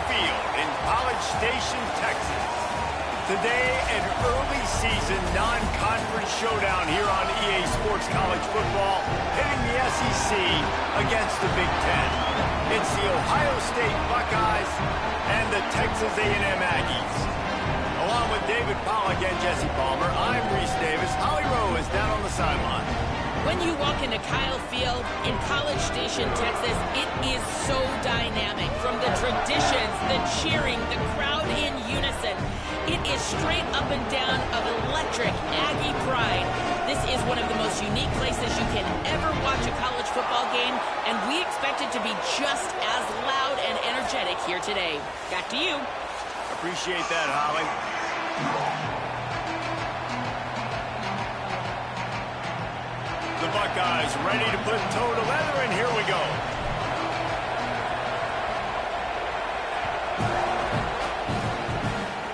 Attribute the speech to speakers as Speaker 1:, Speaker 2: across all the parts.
Speaker 1: Field in College Station, Texas. Today, an early season non-conference showdown here on EA Sports College Football, pitting the SEC against the Big Ten. It's the Ohio State Buckeyes and the Texas A&M Aggies. Along with David Pollack and Jesse Palmer, I'm Reese Davis. Holly Rowe is down on the sideline.
Speaker 2: When you walk into Kyle Field in College Station, Texas, it is so dynamic. From the traditions, the cheering, the crowd in unison, it is straight up and down of electric Aggie pride. This is one of the most unique places you can ever watch a college football game, and we expect it to be just as loud and energetic here today. Back to you.
Speaker 1: Appreciate that, Holly. The Buckeyes ready to put toe to leather, and here we go.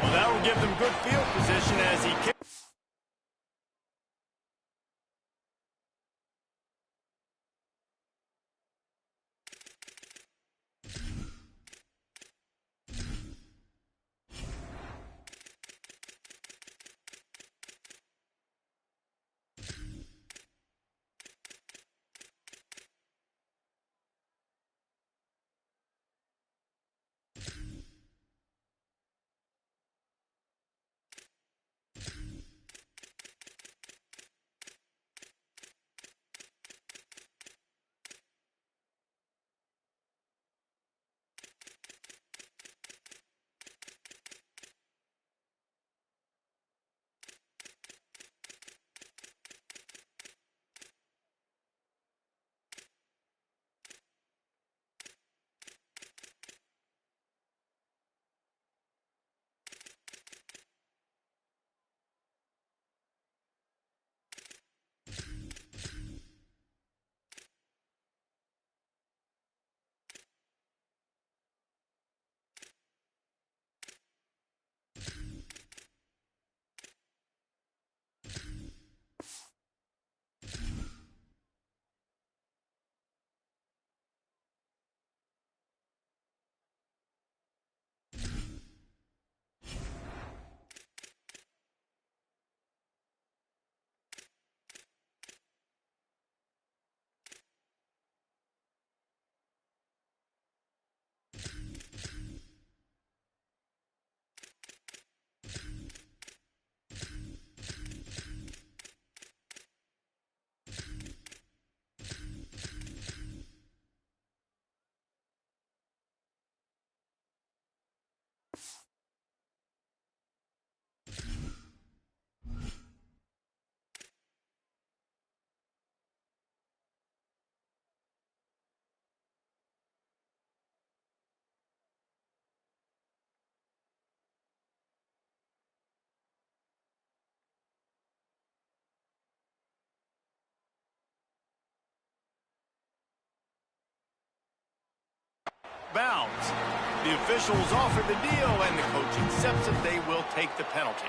Speaker 1: Well, that will give them good field position as he kicks. Bounds. The officials offer the deal, and the coach accepts it. They will take the penalty.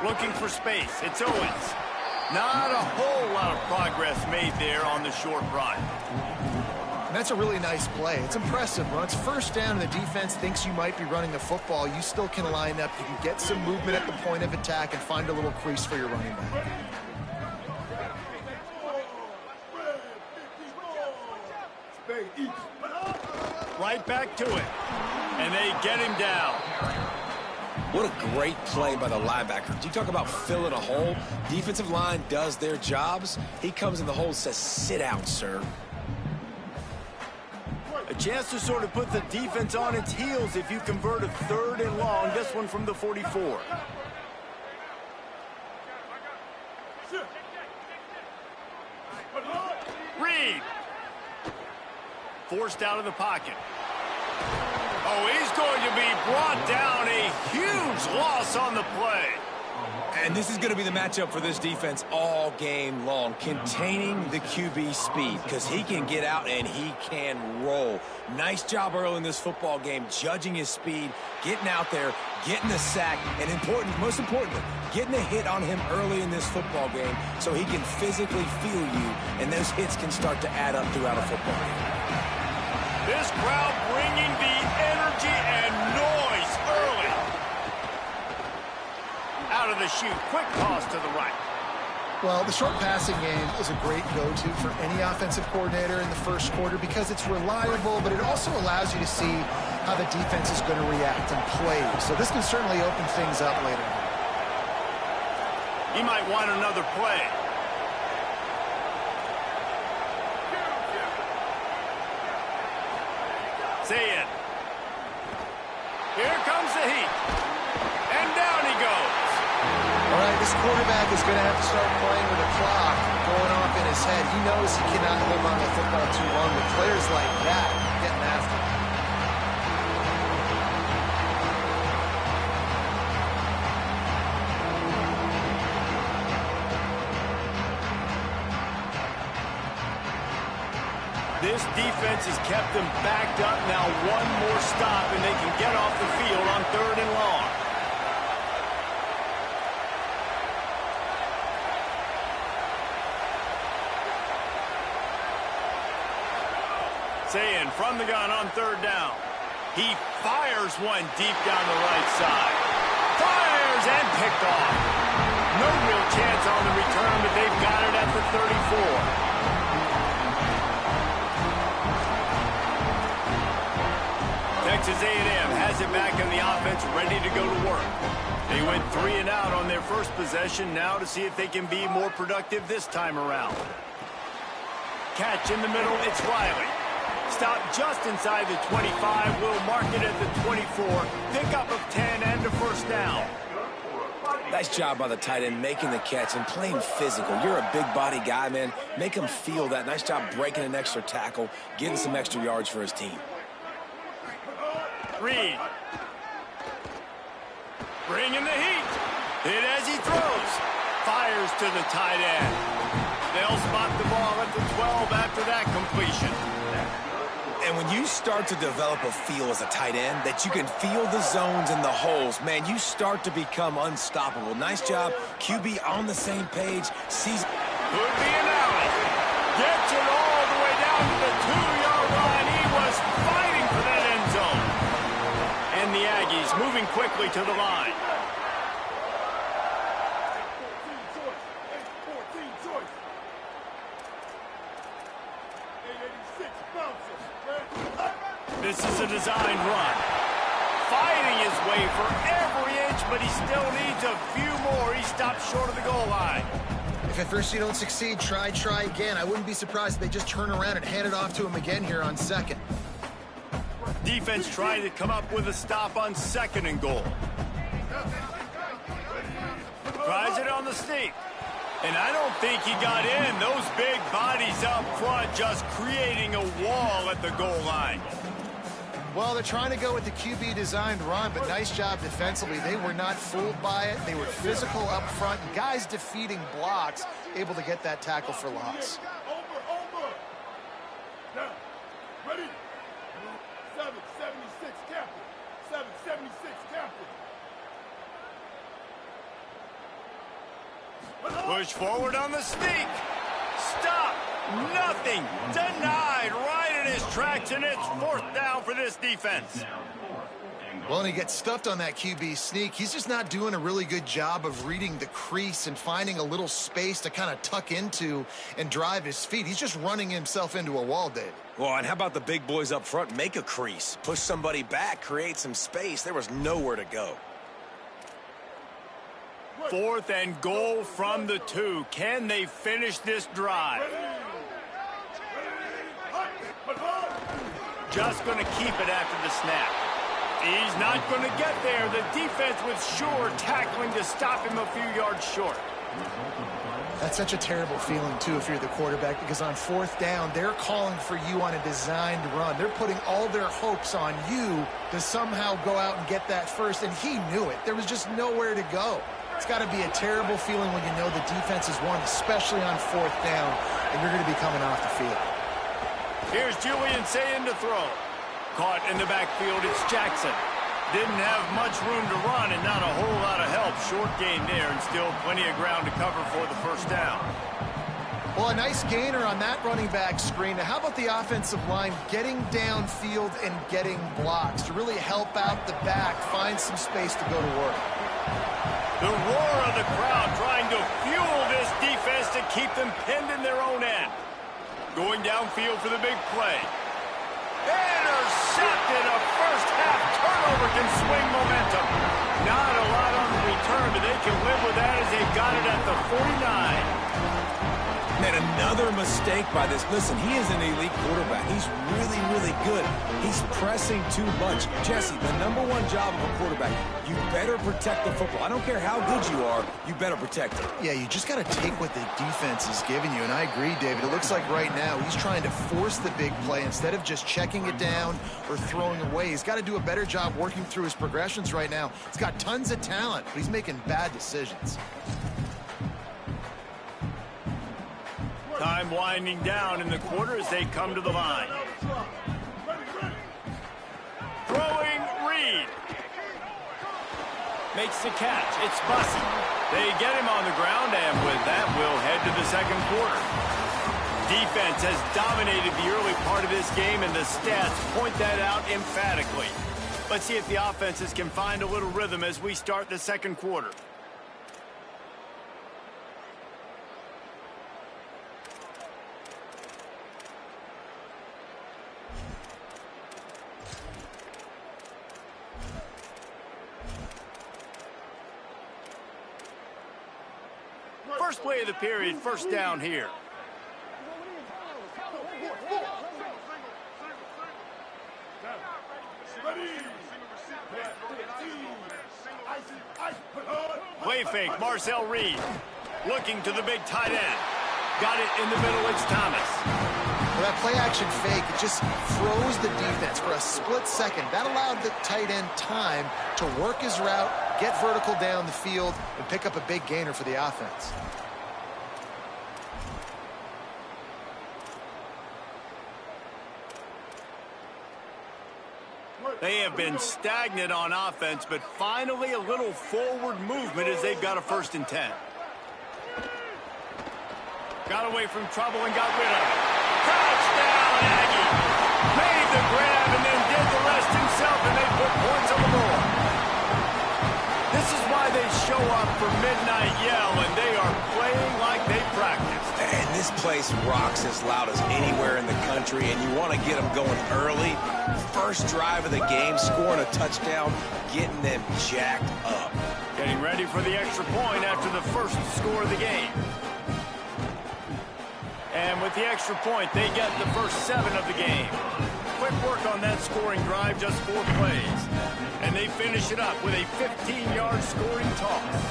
Speaker 1: Looking for space. It's Owens. Not a whole lot of progress made there on the short run.
Speaker 3: And that's a really nice play. It's impressive. When it's first down and the defense thinks you might be running the football, you still can line up. You can get some movement at the point of attack and find a little crease for your running back.
Speaker 1: Right back to it. And they get him down.
Speaker 4: What a great play by the linebacker. Do you talk about filling a hole? Defensive line does their jobs. He comes in the hole and says, sit down, sir.
Speaker 1: A chance to sort of put the defense on its heels if you convert a 3rd and long. This one from the 44. Reed. Forced out of the pocket. Oh, he's going to be brought down. A huge loss on the play.
Speaker 4: And this is going to be the matchup for this defense all game long, containing the QB speed, because he can get out and he can roll. Nice job early in this football game, judging his speed, getting out there, getting the sack, and most importantly, getting a hit on him early in this football game so he can physically feel you, and those hits can start to add up throughout a football game.
Speaker 1: This crowd bringing the energy and noise early. Out of the chute, quick toss to the right.
Speaker 3: Well, the short passing game is a great go-to for any offensive coordinator in the first quarter because it's reliable, but it also allows you to see how the defense is going to react and play. So this can certainly open things up later on.
Speaker 1: He might want another play. Say it. Here comes the heat. And down he goes.
Speaker 3: All right, this quarterback is going to have to start playing with a clock going off in his head. He knows he cannot hold on to the football too long, but players like that getting after him.
Speaker 1: This defense has kept them backed up. Now one more stop, and they can get off the field on 3rd and long. Saying from the gun on 3rd down. He fires one deep down the right side. Fires and picked off. No real chance on the return, but they've got it at the 34. Texas A&M has it back in the offense, ready to go to work. They went 3 and out on their first possession, now to see if they can be more productive this time around. Catch in the middle, it's Riley. Stop just inside the 25, will mark it at the 24. Pickup of 10 and a first down.
Speaker 4: Nice job by the tight end making the catch and playing physical. You're a big body guy, man. Make him feel that. Nice job breaking an extra tackle, getting some extra yards for his team.
Speaker 1: Reed. Bringing the heat. Hit as he throws. Fires to the tight end. They'll spot the ball at the 12 after that completion.
Speaker 4: And when you start to develop a feel as a tight end that you can feel the zones and the holes, man, you start to become unstoppable. Nice job. QB on the same page. Sees.
Speaker 1: Could be an alley. Gets it all the way down to the 2-yard line. He was fighting for that end zone. And the Aggies moving quickly to the line. This is a designed run. Fighting his way for every inch, but he still needs a few more. He stopped short of the goal line.
Speaker 3: If at first you don't succeed, try again. I wouldn't be surprised if they just turn around and hand it off to him again here on 2nd.
Speaker 1: Defense trying to come up with a stop on 2nd and goal. Tries it on the sneak. And I don't think he got in. Those big bodies up front just creating a wall at the goal line.
Speaker 3: Well, they're trying to go with the QB designed run, but nice job defensively. They were not fooled by it. They were physical up front, and guys defeating blocks, able to get that tackle for loss.
Speaker 5: Over. Now, ready? 776 captain. 776 captain.
Speaker 1: Push forward on the sneak. Stop. Nothing. Denied right in his tracks, and it's 4th down for this defense.
Speaker 3: Well, and he gets stuffed on that QB sneak. He's just not doing a really good job of reading the crease and finding a little space to kind of tuck into and drive his feet. He's just running himself into a wall, Dave.
Speaker 4: Well, and how about the big boys up front? Make a crease. Push somebody back. Create some space. There was nowhere to go.
Speaker 1: 4th and goal from the 2. Can they finish this drive? Just going to keep it after the snap. He's not going to get there. The defense was sure tackling to stop him a few yards short.
Speaker 3: That's such a terrible feeling, too, if you're the quarterback, because on 4th down, they're calling for you on a designed run. They're putting all their hopes on you to somehow go out and get that first, and he knew it. There was just nowhere to go. It's got to be a terrible feeling when you know the defense has won, especially on 4th down, and you're going to be coming off the field.
Speaker 1: Here's Julian saying to throw. Caught in the backfield, it's Jackson. Didn't have much room to run and not a whole lot of help. Short gain there and still plenty of ground to cover for the first down.
Speaker 3: Well, a nice gainer on that running back screen. Now, how about the offensive line getting downfield and getting blocks to really help out the back, find some space to go to work?
Speaker 1: The roar of the crowd trying to fuel this defense to keep them pinned in their own end. Going downfield for the big play. Intercepted. A first-half turnover can swing momentum. Not a lot on the return, but they can live with that as they got it at the 49.
Speaker 4: And another mistake by this. Listen, he is an elite quarterback. He's really, really good. He's pressing too much. Jesse, the #1 job of a quarterback, you better protect the football. I don't care how good you are, you better protect it.
Speaker 3: Yeah, you just got to take what the defense is giving you, and I agree, David. It looks like right now he's trying to force the big play instead of just checking it down or throwing away. He's got to do a better job working through his progressions right now. He's got tons of talent, but he's making bad decisions.
Speaker 1: Time winding down in the quarter as they come to the line. Throwing Reed. Makes the catch. It's Bussey. They get him on the ground, and with that, we'll head to the second quarter. Defense has dominated the early part of this game, and the stats point that out emphatically. Let's see if the offenses can find a little rhythm as we start the second quarter. First play of the period, first down here. Play fake, Marcel Reed. Looking to the big tight end. Got it in the middle, it's Thomas.
Speaker 3: Well, that play action fake, it just froze the defense for a split second. That allowed the tight end time to work his route, get vertical down the field, and pick up a big gainer for the offense.
Speaker 1: They have been stagnant on offense, but finally a little forward movement as they've got a 1st and 10. Got away from trouble and got rid of it. Touchdown, Aggie! Made the grab and then did the rest himself, and they put points on the board. This is why they show up for Midnight Yell, and they are playing like they practiced.
Speaker 4: And this place rocks as loud as anywhere in the country, and you want to get them going early. First drive of the game, scoring a touchdown, getting them jacked up.
Speaker 1: Getting ready for the extra point after the first score of the game. And with the extra point, they get the first 7 of the game. Quick work on that scoring drive, just 4 plays. And they finish it up with a 15-yard scoring toss.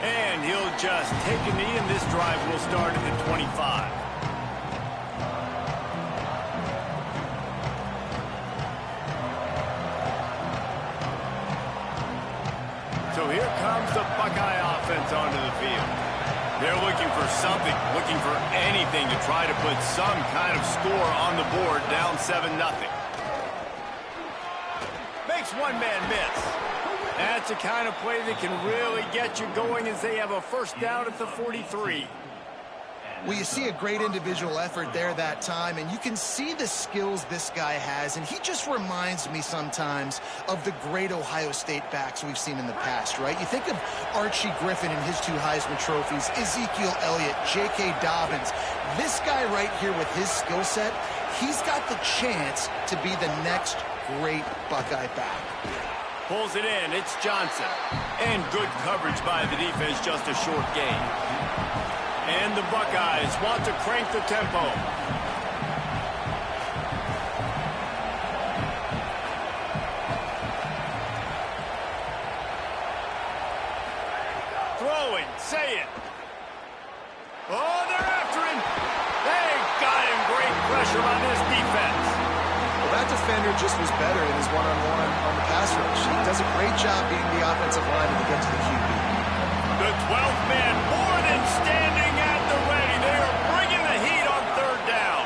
Speaker 1: And he'll just take a knee, and this drive will start at the 25. So here comes the Buckeye offense onto the field. They're looking for something, looking for anything to try to put some kind of score on the board, down 7-0. Makes one man miss. That's the kind of play that can really get you going as they have a first down at the 43.
Speaker 3: Well, you see a great individual effort there that time, and you can see the skills this guy has, and he just reminds me sometimes of the great Ohio State backs we've seen in the past, right? You think of Archie Griffin and his 2 Heisman trophies, Ezekiel Elliott, J.K. Dobbins. This guy right here with his skill set, he's got the chance to be the next great Buckeye back.
Speaker 1: Pulls it in, it's Johnson. And good coverage by the defense, just a short gain. And the Buckeyes want to crank the tempo. Throwing, say it. Oh, they're after him. They got him. Great pressure on this defense.
Speaker 3: Well, that defender just was better in his one-on-one on the pass rush. He does a great job being the offensive lineman to get to the QB.
Speaker 1: The 12th man more than standing at the ready. They are bringing the heat on third down.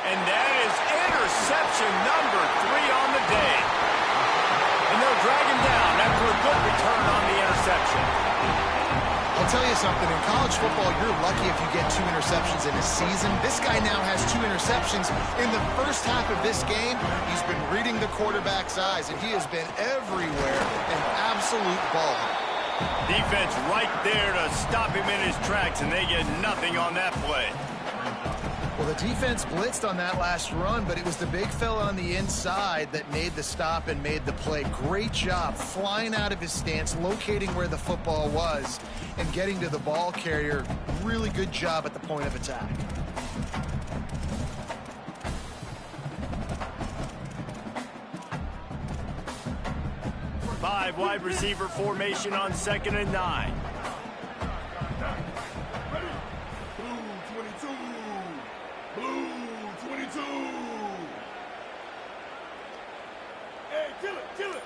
Speaker 1: And that is interception number 3 on the day. And they'll drag him down after a good return on the interception.
Speaker 3: I'll tell you something, in college football, you're lucky if you get 2 interceptions in a season. This guy now has 2 interceptions. In the first half of this game, he's been reading the quarterback's eyes, and he has been everywhere, an absolute ball.
Speaker 1: Defense right there to stop him in his tracks, and they get nothing on that play.
Speaker 3: Well, the defense blitzed on that last run, but it was the big fella on the inside that made the stop and made the play. Great job flying out of his stance, locating where the football was, and getting to the ball carrier. Really good job at the point of attack.
Speaker 1: Five wide receiver formation on 2nd and 9.
Speaker 5: Blue 22. Hey, kill it, kill it.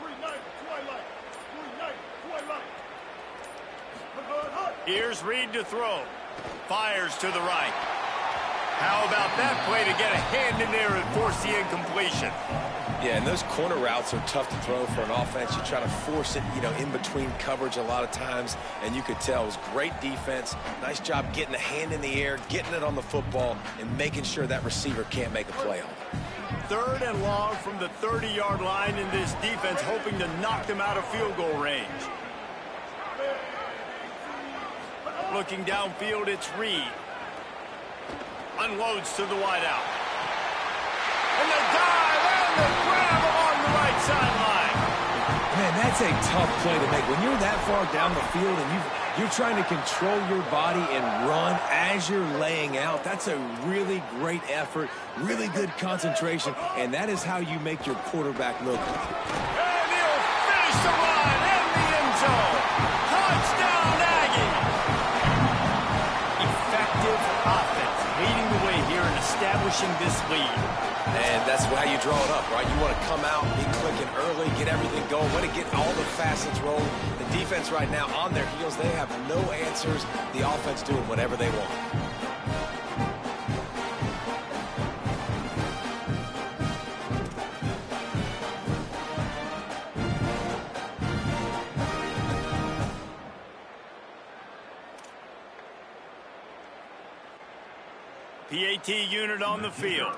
Speaker 5: 3-9, Twilight. 3-9, Twilight.
Speaker 1: Here's Reed to throw. Fires to the right. How about that play to get a hand in there and force the incompletion?
Speaker 4: Yeah, and those corner routes are tough to throw for an offense. You try to force it, in between coverage a lot of times, and you could tell it was great defense. Nice job getting the hand in the air, getting it on the football, and making sure that receiver can't make a play on it.
Speaker 1: 3rd and long from the 30-yard line, in this defense hoping to knock them out of field goal range. Looking downfield, it's Reed. Unloads to the wideout. And the dive and the grab along the right sideline.
Speaker 4: Man, that's a tough play to make. When you're that far down the field and you're trying to control your body and run as you're laying out, that's a really great effort, really good concentration, and that is how you make your quarterback look.
Speaker 1: And he'll finish the run in the end zone. Touchdown, Aggie. Effective offense, leading the way here and establishing this lead.
Speaker 4: And that's how you draw it up, right? You want to come out, be clicking early, get everything going, want to get all the facets rolling. The defense right now on their heels, they have no answers. The offense doing whatever they want.
Speaker 1: PAT unit on the field.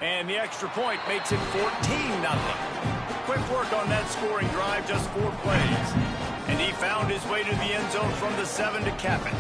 Speaker 1: And the extra point makes it 14-0. Quick work on that scoring drive, just 4 plays. And he found his way to the end zone from the 7 to cap it.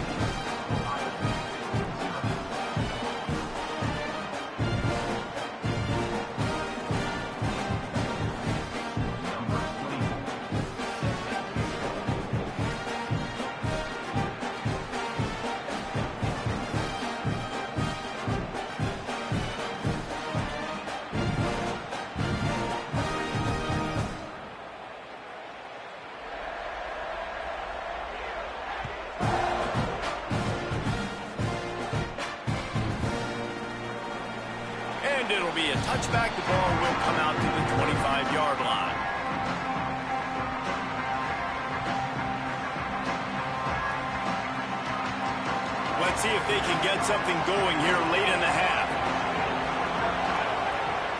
Speaker 1: It'll be a touchback. The ball will come out to the 25-yard line. Let's see if they can get something going here late in the half.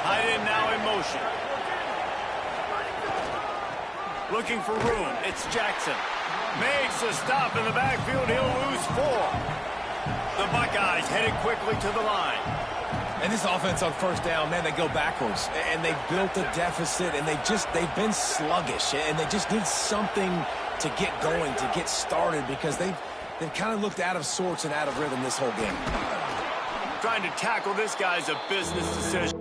Speaker 1: Tight end now in motion. Looking for room. It's Jackson. Makes a stop in the backfield. He'll lose 4. The Buckeyes headed quickly to the line.
Speaker 4: And this offense on first down, man, they go backwards. And they built a deficit, and they've been sluggish. And they just need something to get going, to get started, because they've kind of looked out of sorts and out of rhythm this whole game.
Speaker 1: Trying to tackle this guy's a business decision.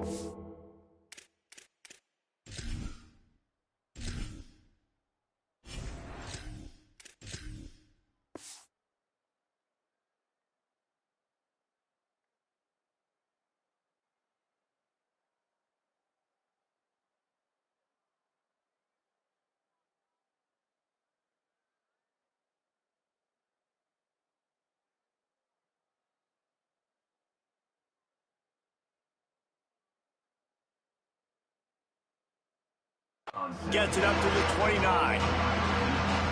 Speaker 1: Gets it up to the 29.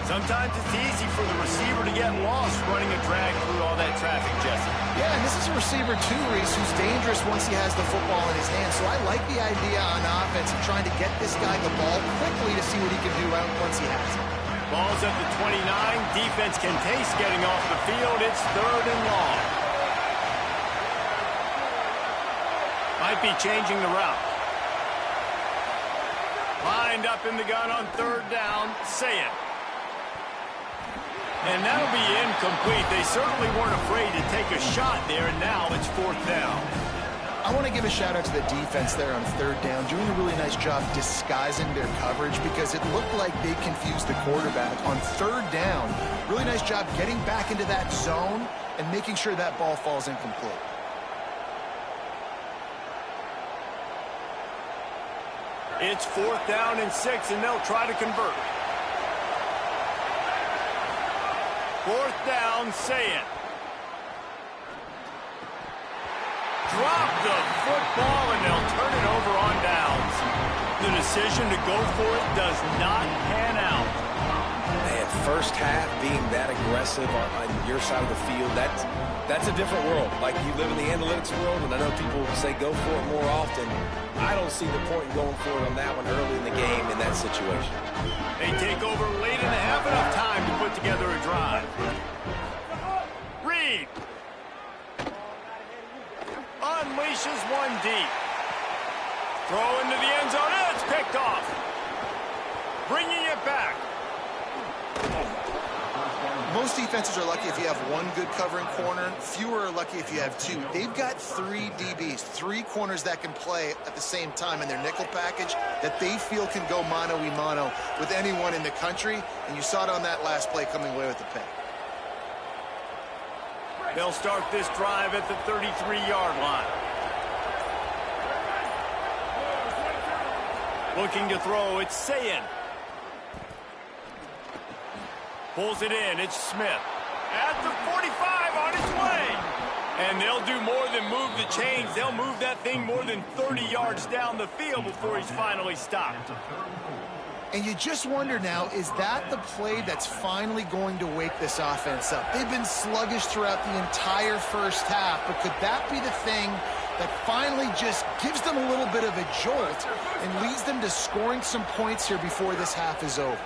Speaker 1: Sometimes it's easy for the receiver to get lost running a drag through all that traffic, Jesse.
Speaker 3: Yeah, and this is a receiver too, Reese, who's dangerous once he has the football in his hands. So I like the idea on offense of trying to get this guy the ball quickly to see what he can do out once he has it.
Speaker 1: Ball's at the 29. Defense can taste getting off the field. It's 3rd and long. Might be changing the route. Lined up in the gun on 3rd down. Say it. And that'll be incomplete. They certainly weren't afraid to take a shot there, and now it's 4th down.
Speaker 3: I want to give a shout-out to the defense there on 3rd down, doing a really nice job disguising their coverage because it looked like they confused the quarterback on 3rd down. Really nice job getting back into that zone and making sure that ball falls incomplete.
Speaker 1: It's 4th down and 6, and they'll try to convert. 4th down, say it. Drop the football, and they'll turn it over on downs. The decision to go for it does not pan out.
Speaker 4: Man, first half being that aggressive on your side of the field, that's a different world. Like, you live in the analytics world, and I know people say go for it more often. I don't see the point in going for it on that one early in the game in that situation.
Speaker 1: They take over late and have enough time to put together a drive. Reed unleashes one deep. Throw into the end zone. It's picked off. Bringing it back.
Speaker 3: Most defenses are lucky if you have one good covering corner. Fewer are lucky if you have 2. They've got 3 DBs, 3 corners that can play at the same time in their nickel package that they feel can go mano-a-mano with anyone in the country. And you saw it on that last play coming away with the pick.
Speaker 1: They'll start this drive at the 33-yard line. Looking to throw, it's Sayin. Pulls it in, it's Smith. At the 45, on his way. And they'll do more than move the chains. They'll move that thing more than 30 yards down the field before he's finally stopped.
Speaker 3: And you just wonder now, is that the play that's finally going to wake this offense up? They've been sluggish throughout the entire first half, but could that be the thing that finally just gives them a little bit of a jolt and leads them to scoring some points here before this half is over?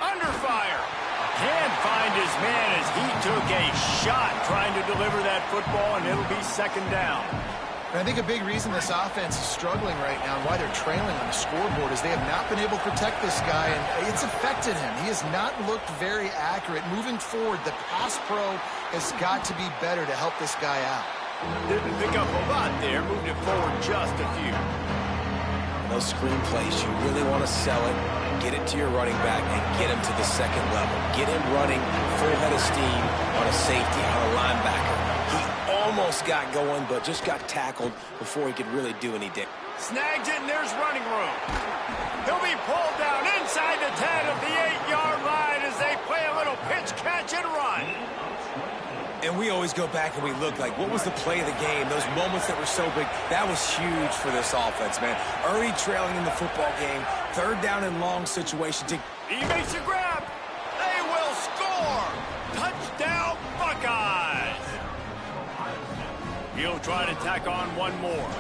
Speaker 1: Under fire. Can't find his man as he took a shot trying to deliver that football, and it'll be 2nd down.
Speaker 3: And I think a big reason this offense is struggling right now and why they're trailing on the scoreboard is they have not been able to protect this guy, and it's affected him. He has not looked very accurate. Moving forward, the pass pro has got to be better to help this guy out.
Speaker 1: Didn't pick up a lot there, moved it forward just a few.
Speaker 4: Those screen plays, you really want to sell it, get it to your running back, and get him to the 2nd level. Get him running full head of steam on a safety, on a linebacker. He almost got going, but just got tackled before he could really do any damage.
Speaker 1: Snags it, and there's running room. He'll be pulled down inside the 10 of the 8-yard line as they play a little pitch, catch, and run.
Speaker 4: And we always go back and we look like, what was the play of the game? Those moments that were so big, that was huge for this offense, man. Already trailing in the football game, 3rd down and long situation.
Speaker 1: He makes a grab. They will score. Touchdown, Buckeyes. He'll try to tack on one more.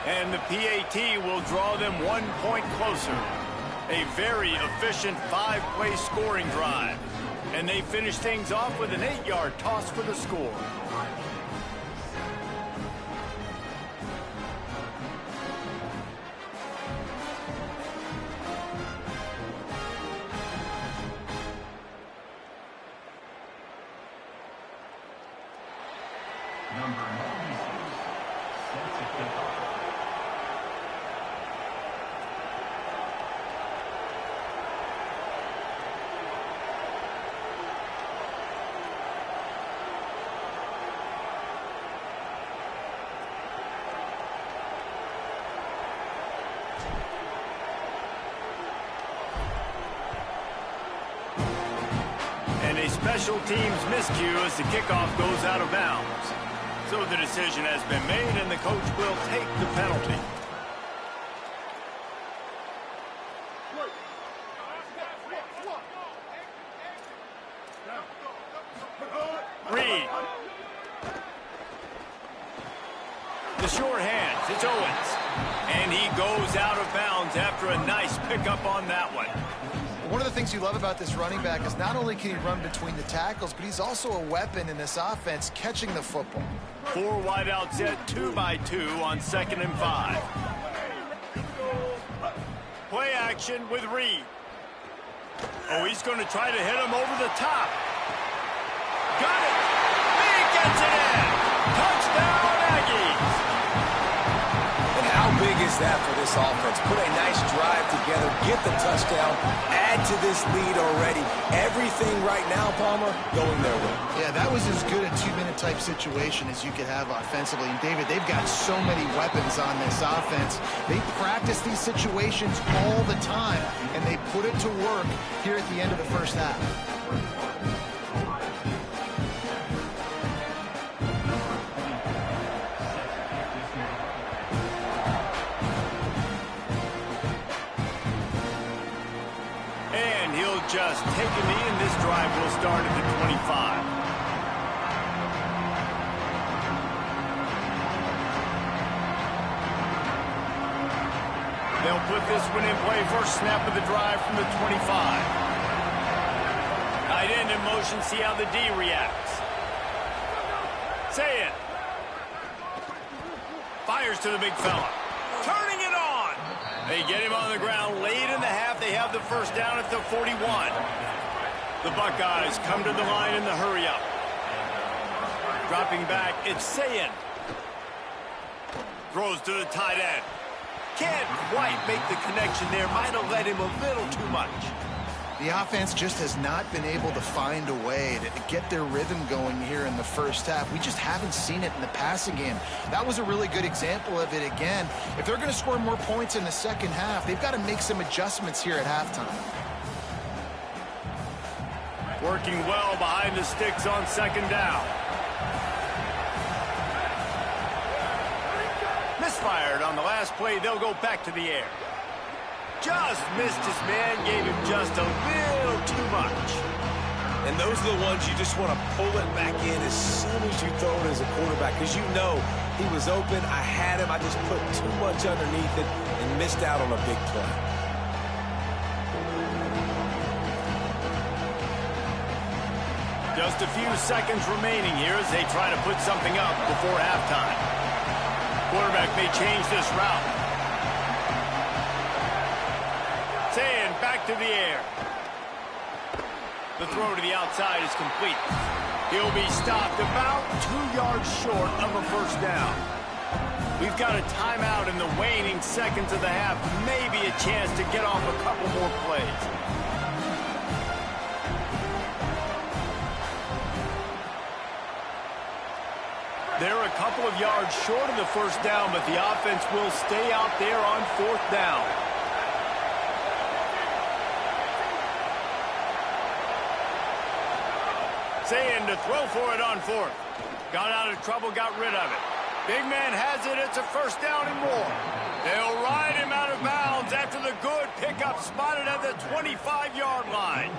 Speaker 1: And the PAT will draw them 1 point closer. A very efficient 5-play scoring drive. And they finish things off with an 8-yard toss for the score.
Speaker 6: Number 96, sets a kickoff.
Speaker 1: Special teams miscue as the kickoff goes out of bounds. So the decision has been made, and the coach will take the penalty. goes out of bounds after a nice pickup on that one.
Speaker 3: One of the things you love about this running back is not only can he run between the tackles, but he's also a weapon in this offense catching the football.
Speaker 1: 4 wideout set, 2 by 2 on 2nd and 5. Play action with Reed. Oh, he's going to try to hit him over the top. Got it. He gets it in. Touchdown, Aggies.
Speaker 4: And how big is that for this offense? Put a nice drive together, get the touchdown, add to this lead already. Everything right now, Palmer, going their way.
Speaker 3: Yeah, that was as good a 2-minute type situation as you could have offensively. And David, they've got so many weapons on this offense. They practice these situations all the time, and they put it to work here at the end of the first half.
Speaker 1: Just take a knee, and this drive will start at the 25. They'll put this one in play. First snap of the drive from the 25. Tight end in motion. See how the D reacts. Say it. Fires to the big fella. Turning it on. They get him on the ground late in the half. They have the first down at the 41. The Buckeyes come to the line in the hurry-up. Dropping back, it's Sayin. Throws to the tight end. Can't quite make the connection there. Might have led him a little too much.
Speaker 3: The offense just has not been able to find a way to get their rhythm going here in the first half. We just haven't seen it in the passing game. That was a really good example of it again. If they're going to score more points in the second half, they've got to make some adjustments here at halftime.
Speaker 1: Working well behind the sticks on 2nd down. Misfired on the last play. They'll go back to the air. Just missed his man, gave him just a little too much.
Speaker 4: And those are the ones you just want to pull it back in as soon as you throw it as a quarterback, because you know he was open, I had him, I just put too much underneath it and missed out on a big play.
Speaker 1: Just a few seconds remaining here as they try to put something up before halftime. Quarterback may change this route. Sayin back to the air. The throw to the outside is complete. He'll be stopped about 2 yards short of a first down. We've got a timeout in the waning seconds of the half. Maybe a chance to get off a couple more plays. They're a couple of yards short of the first down, but the offense will stay out there on 4th down. Sayin to throw for it on 4th. Got out of trouble, got rid of it. Big man has it. It's a first down and more. They'll ride him out of bounds after the good pickup spotted at the 25-yard line.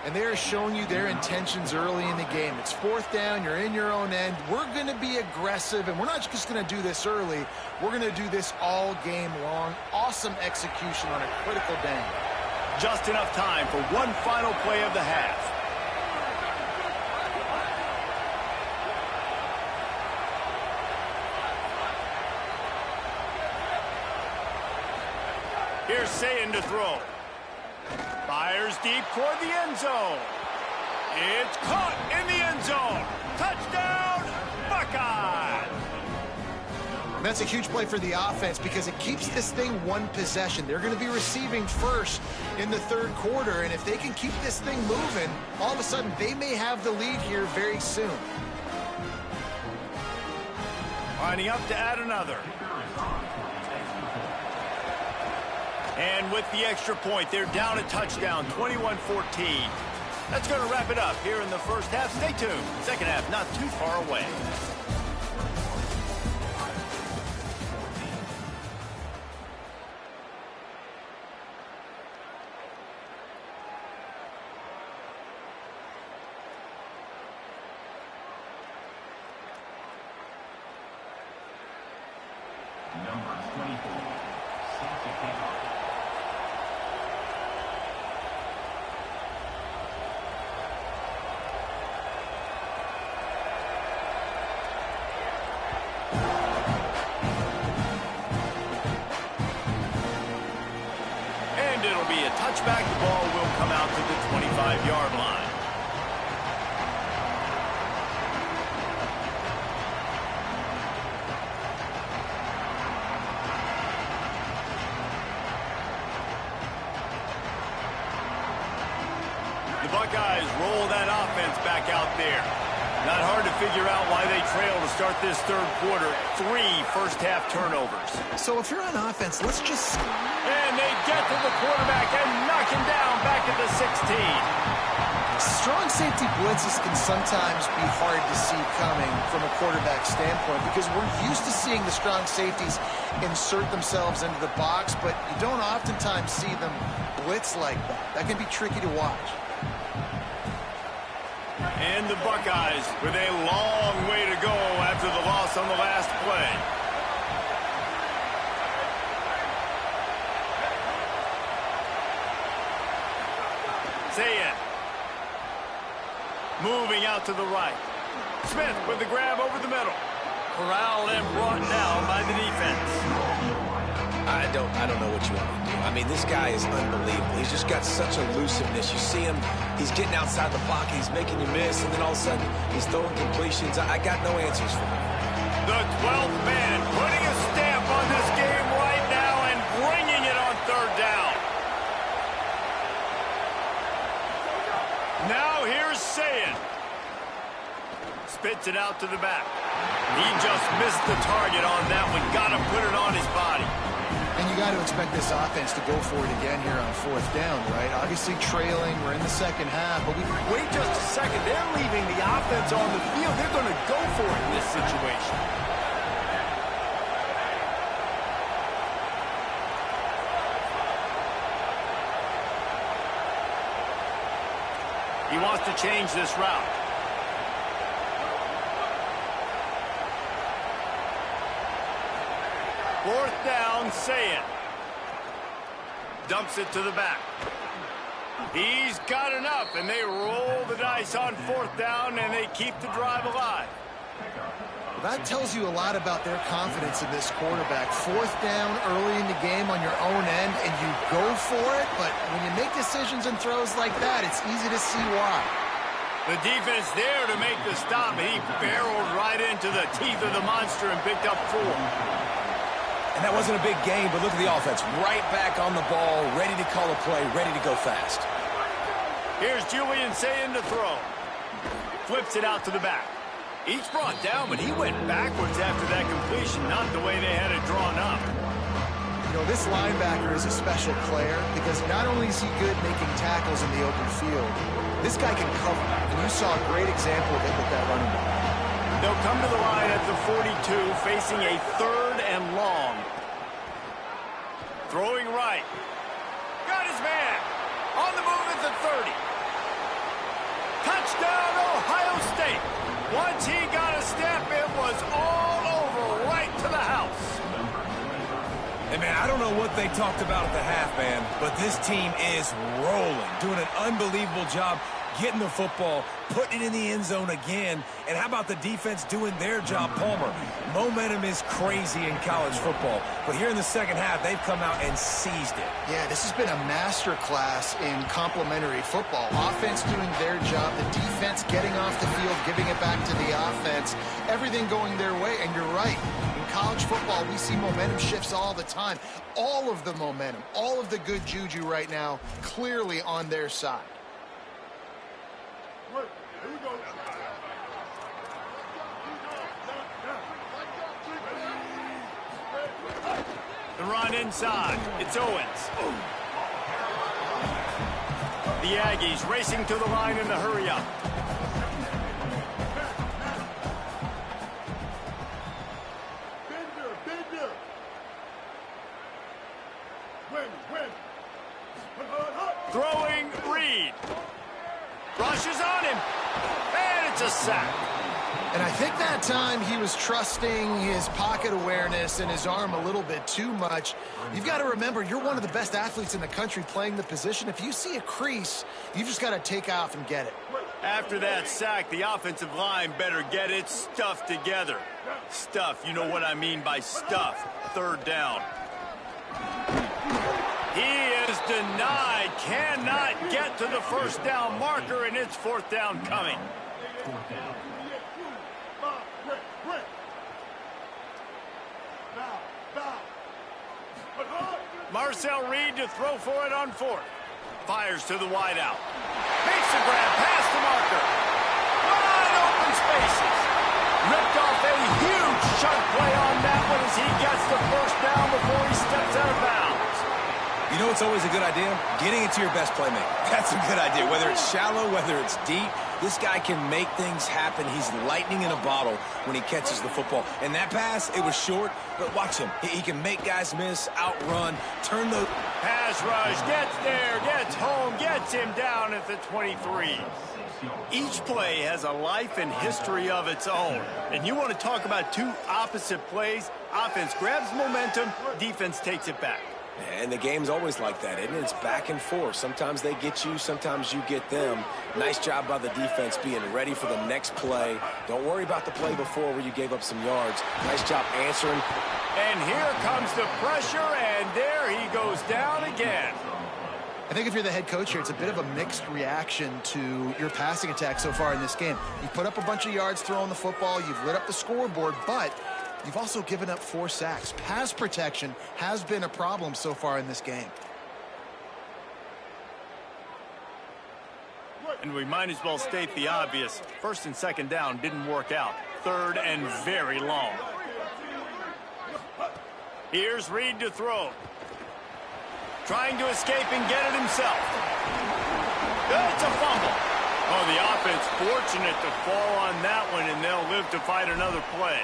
Speaker 3: And they're showing you their intentions early in the game. It's 4th down. You're in your own end. We're going to be aggressive, and we're not just going to do this early. We're going to do this all game long. Awesome execution on a critical down.
Speaker 1: Just enough time for one final play of the half. Here's Sayin to throw. Fires deep toward the end zone. It's caught in the end zone. Touchdown, Buckeyes!
Speaker 3: That's a huge play for the offense because it keeps this thing one possession. They're going to be receiving first in the 3rd quarter, and if they can keep this thing moving, all of a sudden they may have the lead here very soon.
Speaker 1: Lining up to add another. And with the extra point, they're down a touchdown, 21-14. That's going to wrap it up here in the first half. Stay tuned. Second half not too far away.
Speaker 6: Number 24.
Speaker 1: That'll be a touchback. The ball will come out to the 25-yard line. The Buckeyes roll that offense back out there. Not hard to figure out why they trail to start this third quarter. 3 first-half turnovers.
Speaker 3: So if you're on offense, let's just...
Speaker 1: And they get to the quarterback and knock him down back at the 16.
Speaker 3: Strong safety blitzes can sometimes be hard to see coming from a quarterback standpoint because we're used to seeing the strong safeties insert themselves into the box, but you don't oftentimes see them blitz like that. That can be tricky to watch.
Speaker 1: And the Buckeyes with a long way to go after the loss on the last play. Zayn. Moving out to the right. Smith with the grab over the middle. Corralled and brought down by the defense.
Speaker 4: I don't know what you want to do. I mean, this guy is unbelievable. He's just got such elusiveness. You see him, he's getting outside the pocket, he's making you miss, and then all of a sudden, he's throwing completions. I got no answers for him.
Speaker 1: The 12th man putting a stamp on this game right now and bringing it on third down. Now here's Zayn. Spits it out to the back. He just missed the target on that one. Got to put it on his body.
Speaker 3: And you got to expect this offense to go for it again here on fourth down, right? Obviously trailing, we're in the second half, but
Speaker 1: wait just a second. They're leaving the offense on the field. They're going to go for it in this situation. He wants to change this route. Fourth down, Zayn. Dumps it to the back. He's got enough, and they roll the dice on fourth down, and they keep the drive alive.
Speaker 3: That tells you a lot about their confidence in this quarterback. Fourth down early in the game on your own end, and you go for it, but when you make decisions and throws like that, it's easy to see why.
Speaker 1: The defense there to make the stop, and he barreled right into the teeth of the monster and picked up 4.
Speaker 4: And that wasn't a big game, but look at the offense. Right back on the ball, ready to call a play, ready to go fast.
Speaker 1: Here's Julian Zayn to throw. Flips it out to the back. Each brought down, but he went backwards after that completion, not the way they had it drawn up.
Speaker 3: You know, this linebacker is a special player because not only is he good making tackles in the open field, this guy can cover. And you saw a great example of it with that running back.
Speaker 1: They'll come to the line at the 42, facing a 3rd and long. Throwing right. Got his man. On the move at the 30. Touchdown, Ohio State. Once he got a step, it was all over, right to the house.
Speaker 4: Hey, man, I don't know what they talked about at the half, man, but this team is rolling, doing an unbelievable job getting the football, putting it in the end zone again. And how about the defense doing their job, Palmer? Momentum is crazy in college football. But here in the second half, they've come out and seized it.
Speaker 3: Yeah, this has been a master class in complementary football. Offense doing their job, the defense getting off the field, giving it back to the offense, everything going their way. And you're right. In college football, we see momentum shifts all the time. All of the momentum, all of the good juju right now, clearly on their side.
Speaker 5: Here we go.
Speaker 1: The run inside. It's Owens. The Aggies racing to the line in the hurry up.
Speaker 5: Bender. Win.
Speaker 1: Throwing Reed. Rushes on him. And it's a sack.
Speaker 3: And I think that time he was trusting his pocket awareness and his arm a little bit too much. You've got to remember, you're one of the best athletes in the country playing the position. If you see a crease, you've just got to take off and get it.
Speaker 1: After that sack, the offensive line better get its stuff together. Stuff, you know what I mean by stuff. Third down. He is denied. Cannot get to the first down marker, and it's fourth down coming.
Speaker 6: Fourth down.
Speaker 1: Marcel Reed to throw for it on fourth. Fires to the wideout. Makes the grab past the marker. Wide open spaces. Ripped off a huge chunk play on that one as he gets the first down before he steps out of bounds.
Speaker 4: You know what's always a good idea? Getting it to your best playmaker. That's a good idea. Whether it's shallow, whether it's deep, this guy can make things happen. He's lightning in a bottle when he catches the football. And that pass, it was short, but watch him. He can make guys miss, outrun, turn the...
Speaker 1: Pass rush, gets there, gets home, gets him down at the 23. Each play has a life and history of its own. And you want to talk about two opposite plays. Offense grabs momentum, defense takes it back.
Speaker 4: And the game's always like that, isn't it? It's back and forth. Sometimes they get you, sometimes you get them. Nice job by the defense being ready for the next play. Don't worry about the play before where you gave up some yards. Nice job answering.
Speaker 1: And here comes the pressure, and there he goes down again.
Speaker 3: I think if you're the head coach here, it's a bit of a mixed reaction to your passing attack so far in this game. You've put up a bunch of yards throwing the football, you've lit up the scoreboard, but you've also given up 4 sacks. Pass protection has been a problem so far in this game.
Speaker 1: And we might as well state the obvious. First and second down didn't work out. Third and very long. Here's Reed to throw. Trying to escape and get it himself. It's a fumble. Oh, the offense fortunate to fall on that one, and they'll live to fight another play.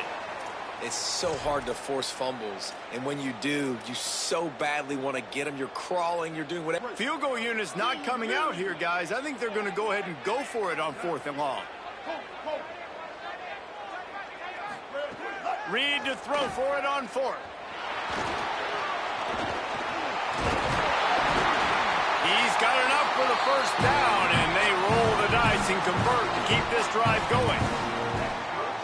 Speaker 4: It's so hard to force fumbles, and when you do, you so badly want to get them. You're crawling, you're doing whatever.
Speaker 1: Field goal unit's not coming out here, guys. I think they're going to go ahead and go for it on fourth and long. Reed to throw for it on fourth. He's got enough for the first down, and they roll the dice and convert to keep this drive going.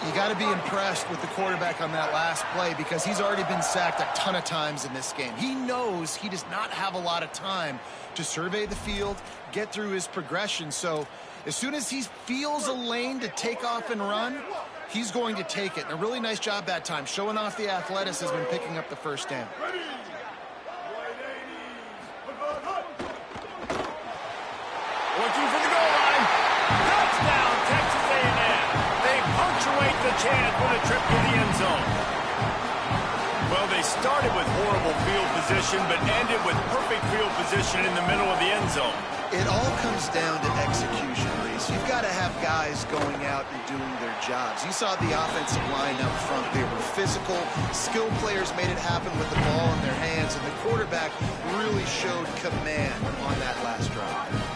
Speaker 3: You got to be impressed with the quarterback on that last play because he's already been sacked a ton of times in this game. He knows he does not have a lot of time to survey the field, get through his progression. So as soon as he feels a lane to take off and run, he's going to take it. And a really nice job that time, showing off the athleticism and picking up the first down.
Speaker 1: Looking for the goal line. Touchdown, Texas A&M. They punctuate the chance with a trip to the end zone. Well, they started with horrible field position, but ended with perfect field position in the middle of the end zone.
Speaker 3: It all comes down to execution, Reese. You've got to have guys going out and doing their jobs. You saw the offensive line up front. They were physical. Skilled players made it happen with the ball in their hands, and the quarterback really showed command on that last drive.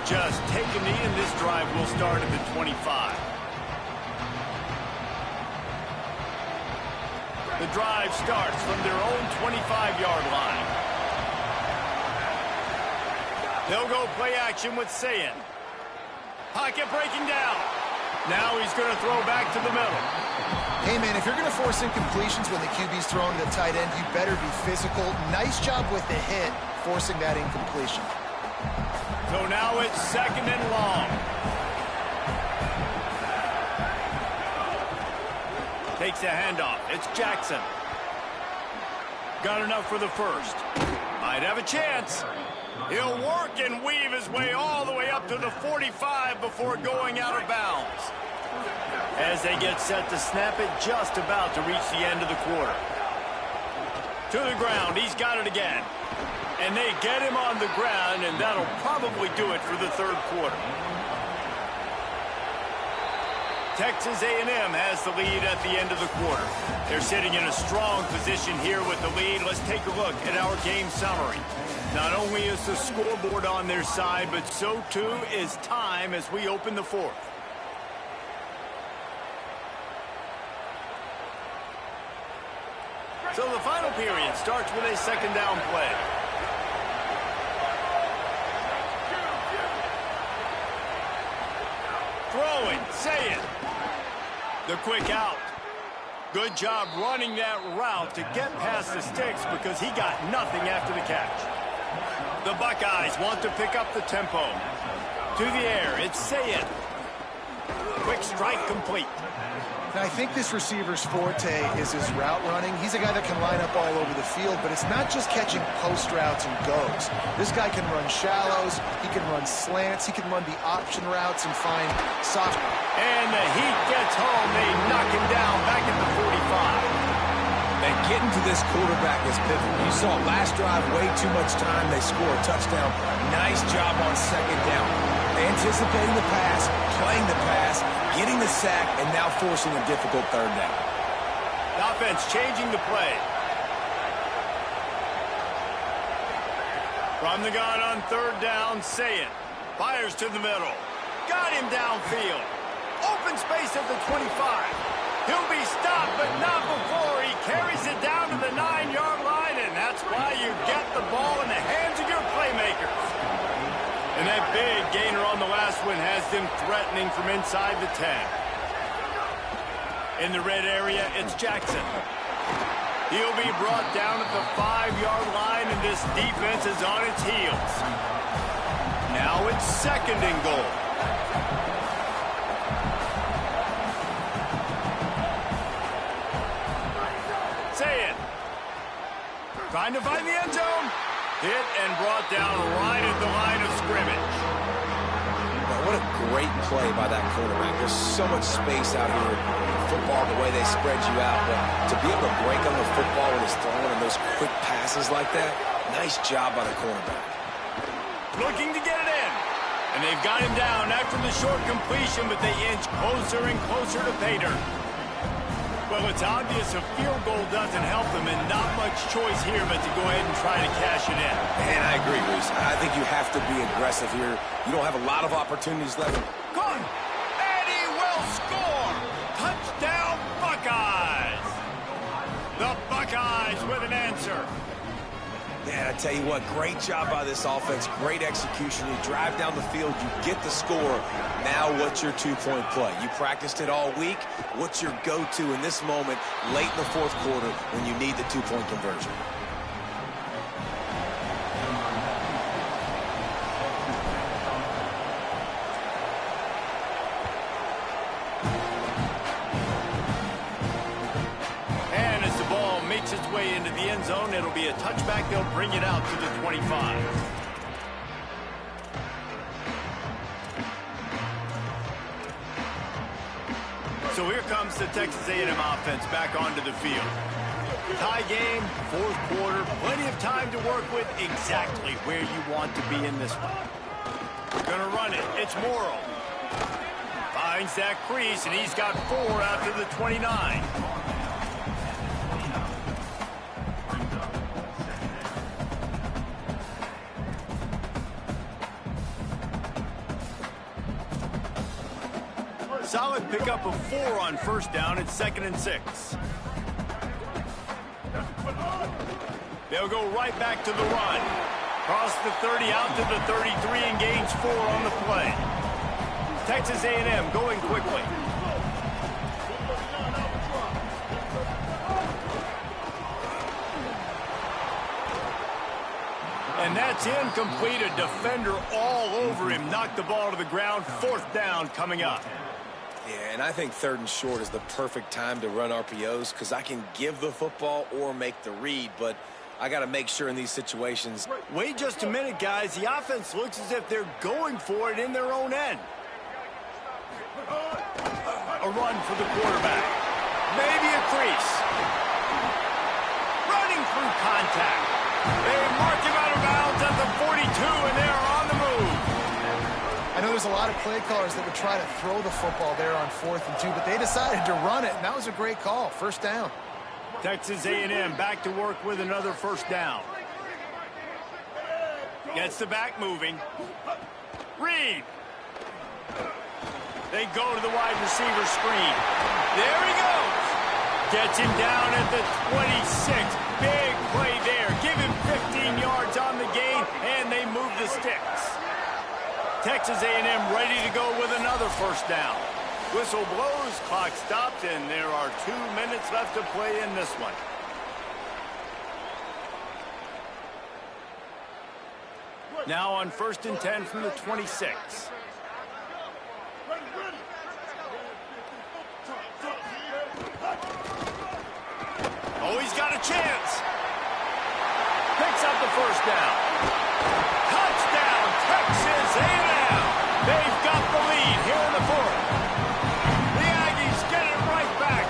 Speaker 1: Just take a knee, and this drive will start at the 25. The drive starts from their own 25-yard line. They'll go play action with Sayin. Pocket breaking down. Now he's going to throw back to the middle.
Speaker 3: Hey, man, if you're going to force incompletions when the QB's throwing to the tight end, you better be physical. Nice job with the hit, forcing that incompletion.
Speaker 1: So now it's second and long. Takes a handoff. It's Jackson. Got enough for the first. Might have a chance. He'll work and weave his way all the way up to the 45 before going out of bounds. As they get set to snap it, just about to reach the end of the quarter. To the ground. He's got it again. And they get him on the ground, and that'll probably do it for the third quarter. Texas A&M has the lead at the end of the quarter. They're sitting in a strong position here with the lead. Let's take a look at our game summary. Not only is the scoreboard on their side, but so too is time as we open the fourth. So the final period starts with a second down play. going. Say it. The quick out. Good job running that route to get past the sticks because he got nothing after the catch. The Buckeyes want to pick up the tempo. To the air, it's Say it. Quick strike complete.
Speaker 3: Now, I think this receiver's forte is his route running. He's a guy that can line up all over the field, but it's not just catching post routes and goes. This guy can run shallows, he can run slants, he can run the option routes and find soft.
Speaker 1: And the heat gets home. They knock him down back at the 45.
Speaker 4: And getting to this quarterback is pivotal. You saw last drive, way too much time. They score a touchdown. Nice job on second down. Anticipating the pass, playing the pass, getting the sack, and now forcing a difficult third down.
Speaker 1: The offense changing the play. From the gun on third down, Say it. Fires to the middle. Got him downfield. Open space at the 25. He'll be stopped, but not before he carries it down to the 9-yard line, and that's why you get the ball in the hands of your playmakers. And that big gainer on the last one has them threatening from inside the 10. In the red area, it's Jackson. He'll be brought down at the 5-yard line, and this defense is on its heels. Now it's second and goal. Say it. Trying to find the end zone. Hit and brought down right at the line of scrimmage.
Speaker 4: Well, what a great play by that quarterback. There's so much space out here in football, the way they spread you out. But to be able to break on the football when it's thrown and those quick passes like that, nice job by the quarterback.
Speaker 1: Looking to get it in. And they've got him down after the short completion, but they inch closer and closer to pay dirt. Well, it's obvious a field goal doesn't help them, and not much choice here but to go ahead and try to cash it in.
Speaker 4: And I agree, Reese. I think you have to be aggressive here. You don't have a lot of opportunities left.
Speaker 1: Good. And he will score. Touchdown, Buckeyes. The Buckeyes with an answer.
Speaker 4: Man, I tell you what, great job by this offense. Great execution. You drive down the field, you get the score. Now what's your two-point play? You practiced it all week. What's your go-to in this moment late in the fourth quarter when you need the two-point conversion?
Speaker 1: And as the ball makes its way into the end zone, it'll be a touchback. They'll bring it out to the 25. So here comes the Texas A&M offense back onto the field. Tie game, fourth quarter, plenty of time to work with, exactly where you want to be in this one. Gonna run it, it's Morrow. Finds that crease, and he's got 4 out to the 29. Solid pickup of 4 on first down. It's 2nd and 6. They'll go right back to the run. Cross the 30 out to the 33 and gains 4 on the play. Texas A&M going quickly. And that's incomplete. A defender all over him. Knocked the ball to the ground. 4th down coming up.
Speaker 4: Yeah, and I think 3rd and short is the perfect time to run RPOs because I can give the football or make the read, but I got to make sure in these situations.
Speaker 1: Wait just a minute, guys. The offense looks as if they're going for it in their own end. A run for the quarterback. Maybe a crease. Running through contact. They mark him out of bounds at the 42, and they are on the move.
Speaker 3: I know there's a lot of play callers that would try to throw the football there on 4th and 2, but they decided to run it, and that was a great call. First down.
Speaker 1: Texas A&M back to work with another first down. Gets the back moving. Reed. They go to the wide receiver screen. There he goes. Gets him down at the 26. Big play there. Give him 15 yards on the gain, and they move the sticks. Texas A&M ready to go with another first down. Whistle blows, clock stops, and there are 2 minutes left to play in this one. Now on 1st and 10 from the 26. Oh, he's got a chance. Picks up the first down. Touchdown, Texas A&M. They've got the lead here in the 4th. The Aggies get it right back.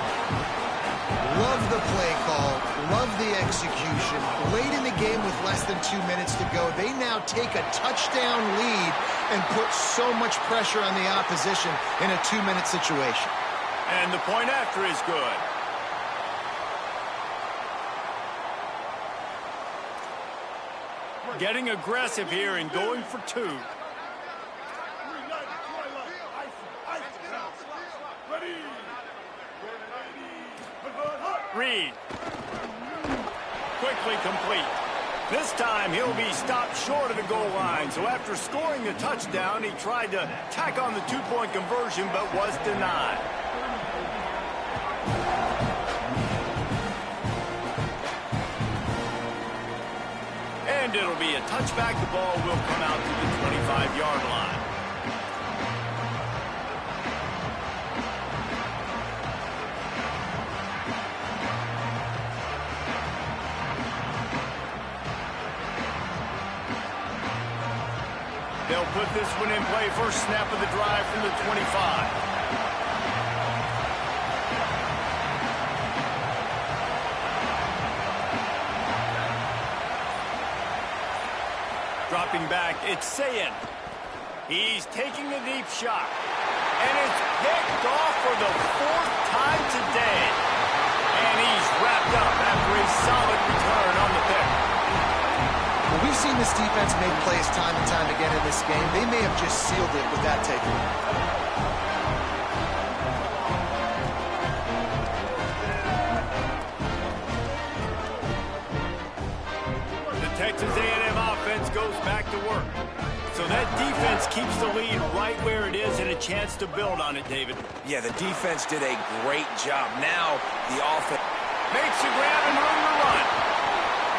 Speaker 3: Love the play call. Love the execution. Late in the game with less than 2 minutes to go, they now take a touchdown lead and put so much pressure on the opposition in a 2-minute situation.
Speaker 1: And the point after is good. Getting aggressive here and going for 2. Reed. Quickly complete. This time he'll be stopped short of the goal line. So after scoring the touchdown, he tried to tack on the 2-point conversion but was denied. And it'll be a touchback. The ball will come out to the 25-yard line. They'll put this one in play. First snap of the drive from the 25. Dropping back, it's Sayin. He's taking a deep shot. And it's picked off for the 4th time today. And he's wrapped up after a solid return on the pick.
Speaker 3: Well, we've seen this defense make plays time and time again in this game. They may have just sealed it with that takeaway.
Speaker 1: Texas A&M offense goes back to work. So that defense keeps the lead right where it is and a chance to build on it, David.
Speaker 4: Yeah, the defense did a great job. Now the offense
Speaker 1: makes a grab and room to run.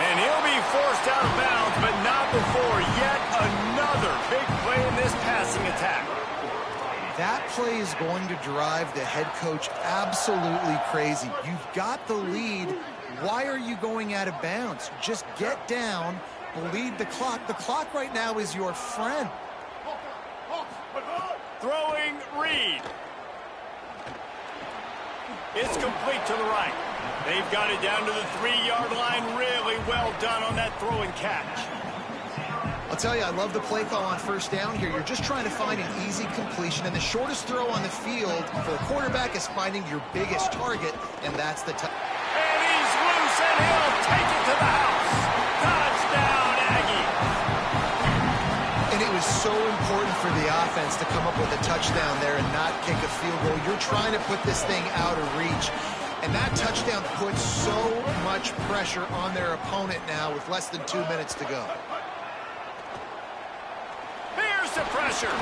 Speaker 1: And he'll be forced out of bounds, but not before yet another big play in this passing attack.
Speaker 3: That play is going to drive the head coach absolutely crazy. You've got the lead. Why are you going out of bounds? Just get down, bleed the clock. The clock right now is your friend.
Speaker 1: Throwing Reed. It's complete to the right. They've got it down to the 3-yard line. Really well done on that throw and catch.
Speaker 3: I'll tell you, I love the play call on first down here. You're just trying to find an easy completion, and the shortest throw on the field for the quarterback is finding your biggest target, and that's the touchdown.
Speaker 1: And he's loose, and he'll take it to the house. Touchdown, Aggie.
Speaker 3: And it was so important for the offense to come up with a touchdown there and not kick a field goal. You're trying to put this thing out of reach. And that touchdown puts so much pressure on their opponent now with less than 2 minutes to go.
Speaker 1: Here's the pressure,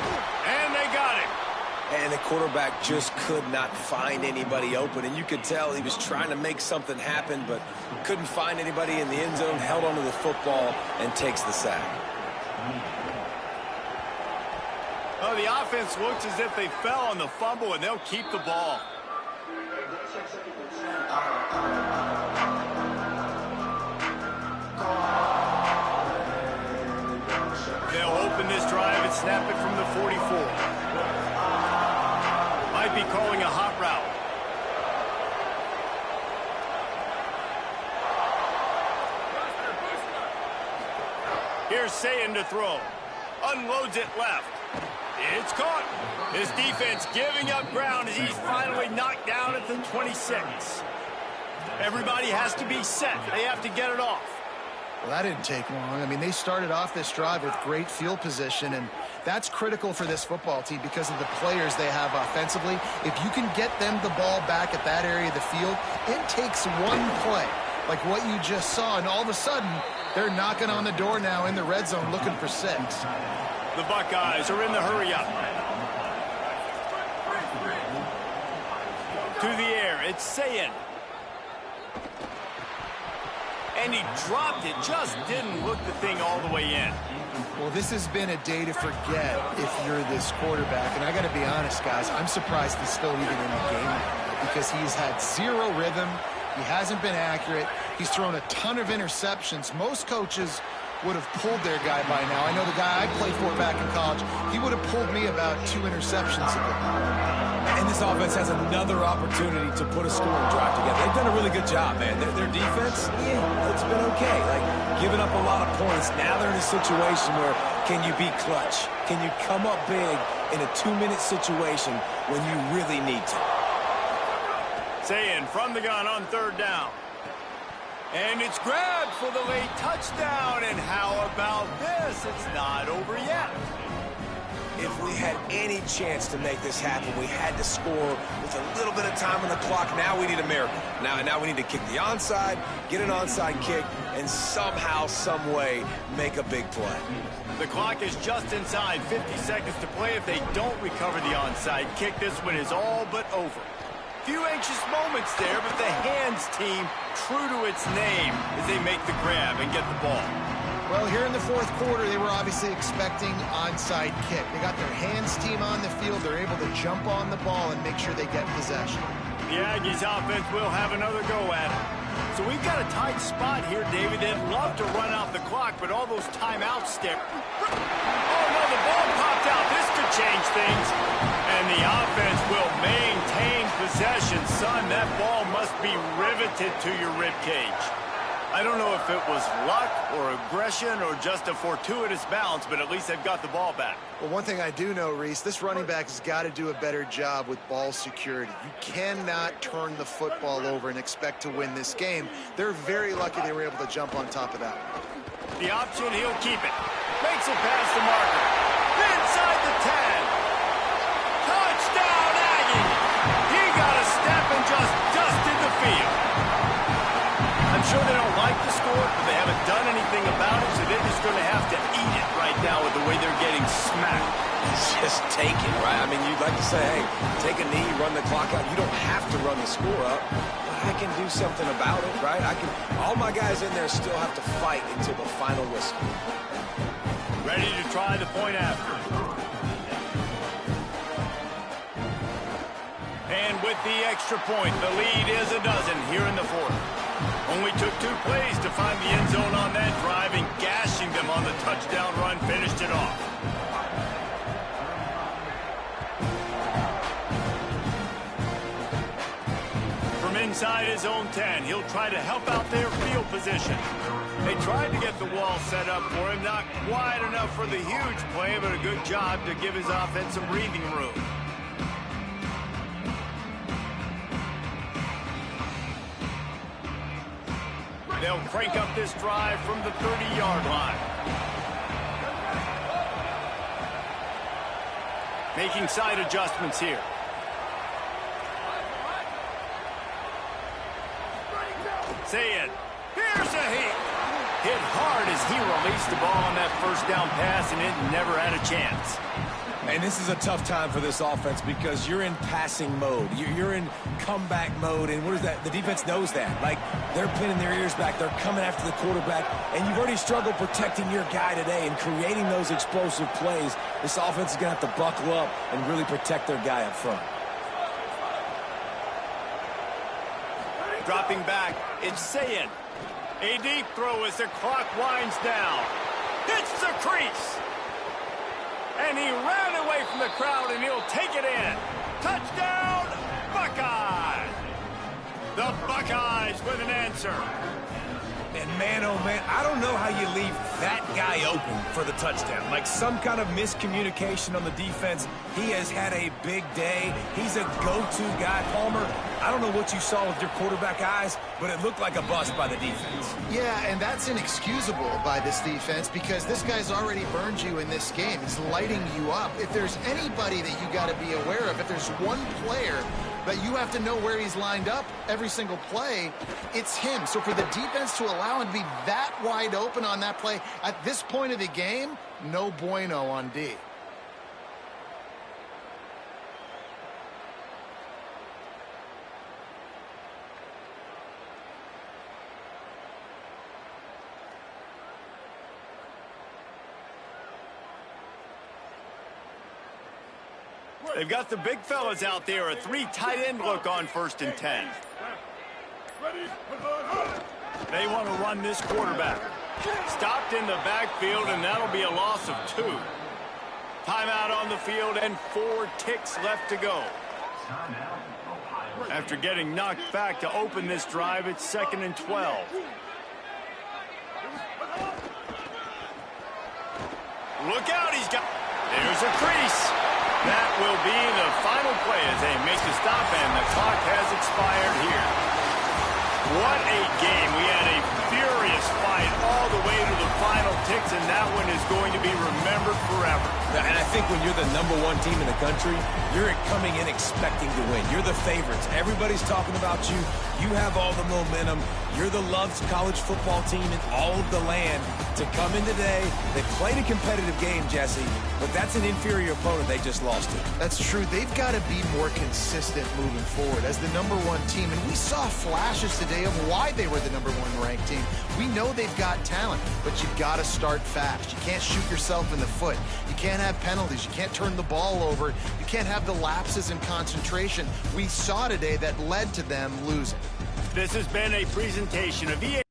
Speaker 1: and they got it.
Speaker 4: And the quarterback just could not find anybody open. And you could tell he was trying to make something happen, but couldn't find anybody in the end zone, held onto the football, and takes the sack.
Speaker 1: Oh, the offense looks as if they fell on the fumble, and they'll keep the ball. They'll open this drive and snap it from the 44. Might be calling a hot route. Here's Sayin to throw. Unloads it left. It's caught. His defense giving up ground as he's finally knocked down at the 26. Everybody has to be set. They have to get it off.
Speaker 3: Well, that didn't take long. I mean, they started off this drive with great field position, and that's critical for this football team because of the players they have offensively. If you can get them the ball back at that area of the field, it takes one play, like what you just saw, and all of a sudden, they're knocking on the door now in the red zone looking for 6.
Speaker 1: The Buckeyes are in the hurry-up. To the air, it's Sayin. And he dropped it, just didn't look the thing all the way in.
Speaker 3: Well, this has been a day to forget if you're this quarterback. And I got to be honest, guys, I'm surprised he's still even in the game because he's had zero rhythm. He hasn't been accurate. He's thrown a ton of interceptions. Most coaches would have pulled their guy by now. I know the guy I played for back in college, he would have pulled me about 2 interceptions ago.
Speaker 4: And this offense has another opportunity to put a scoring drive together. They've done a really good job, man. Their defense, yeah, it's been okay. Like, giving up a lot of points. Now they're in a situation where can you be clutch? Can you come up big in a 2-minute situation when you really need to?
Speaker 1: Sayin from the gun on 3rd down. And it's grabbed for the late touchdown. And how about this? It's not over yet.
Speaker 4: If we had any chance to make this happen, we had to score with a little bit of time on the clock. Now we need a miracle. Now we need to kick the onside, get an onside kick, and somehow, some way, make a big play.
Speaker 1: The clock is just inside 50 seconds to play. If they don't recover the onside kick, this one is all but over. Few anxious moments there, but the hands team, true to its name, as they make the grab and get the ball.
Speaker 3: Well, here in the 4th quarter, they were obviously expecting onside kick. They got their hands team on the field. They're able to jump on the ball and make sure they get possession.
Speaker 1: The Aggies offense will have another go at it. So we've got a tight spot here, David. They'd love to run out the clock, but all those timeouts step. Oh, no, the ball popped out. This could change things. And the offense will maintain possession. Son, that ball must be riveted to your ribcage. I don't know if it was luck or aggression or just a fortuitous bounce, but at least they've got the ball back.
Speaker 3: Well, one thing I do know, Reese, this running back has got to do a better job with ball security. You cannot turn the football over and expect to win this game. They're very lucky they were able to jump on top of that.
Speaker 1: The option, he'll keep it. Makes it past the marker. Inside the 10. Touchdown, Aggie! He got a step and just dusted the field. I'm sure they don't like the score, but they haven't done anything about it, so they're just going to have to eat it right now with the way they're getting smacked.
Speaker 4: Just take it, right? I mean, you'd like to say, hey, take a knee, run the clock out. You don't have to run the score up, but I can do something about it, right? All my guys in there still have to fight until the final whistle.
Speaker 1: Ready to try the point after. And with the extra point, the lead is a dozen here in the 4th. Only took 2 plays to find the end zone on that drive, and gashing them on the touchdown run finished it off. From inside his own 10, he'll try to help out their field position. They tried to get the wall set up for him, not quite enough for the huge play, but a good job to give his offense some breathing room. They'll crank up this drive from the 30-yard line. Making side adjustments here. Sayin, here's a hit. Hit hard as he released the ball on that 1st down pass, and it never had a chance.
Speaker 4: And this is a tough time for this offense because you're in passing mode. You're in comeback mode, and what is that? The defense knows that. Like, they're pinning their ears back. They're coming after the quarterback, and you've already struggled protecting your guy today and creating those explosive plays. This offense is going to have to buckle up and really protect their guy up front.
Speaker 1: Dropping back, it's Sayin. A deep throw as the clock winds down. Hits the crease. And he ran away from the crowd, and he'll take it in. Touchdown, Buckeyes! The Buckeyes with an answer.
Speaker 4: And man, oh man, I don't know how you leave that guy open for the touchdown. Like some kind of miscommunication on the defense. He has had a big day. He's a go-to guy. Palmer, I don't know what you saw with your quarterback eyes, but it looked like a bust by the defense.
Speaker 3: Yeah, and that's inexcusable by this defense because this guy's already burned you in this game. He's lighting you up. If there's anybody that you got to be aware of, if there's one player that you have to know where he's lined up every single play, it's him. So for the defense to allow him to be that wide open on that play at this point of the game, no bueno on D.
Speaker 1: They've got the big fellas out there. A 3 tight end look on 1st and 10. They want to run this quarterback. Stopped in the backfield, and that'll be a loss of 2. Timeout on the field, and 4 ticks left to go. After getting knocked back to open this drive, it's 2nd and 12. Look out, he's got... There's a crease. That will be the final play as they make the stop, and the clock has expired here. What a game. We had a furious fight all the way to the final ticks, and that one is going to be remembered forever.
Speaker 4: And I think when you're the #1 team in the country, you're coming in expecting to win. You're the favorites. Everybody's talking about you. You have all the momentum. You're the loved college football team in all of the land. To come in today, they played a competitive game, Jesse, but that's an inferior opponent they just lost to.
Speaker 3: That's true. They've got to be more consistent moving forward as the #1 team. And we saw flashes today of why they were the #1 ranked team. We know they've got talent, but you've got to start fast. You can't shoot yourself in the foot. You can't have penalties. You can't turn the ball over. You can't have the lapses in concentration we saw today that led to them losing.
Speaker 1: This has been a presentation of EA.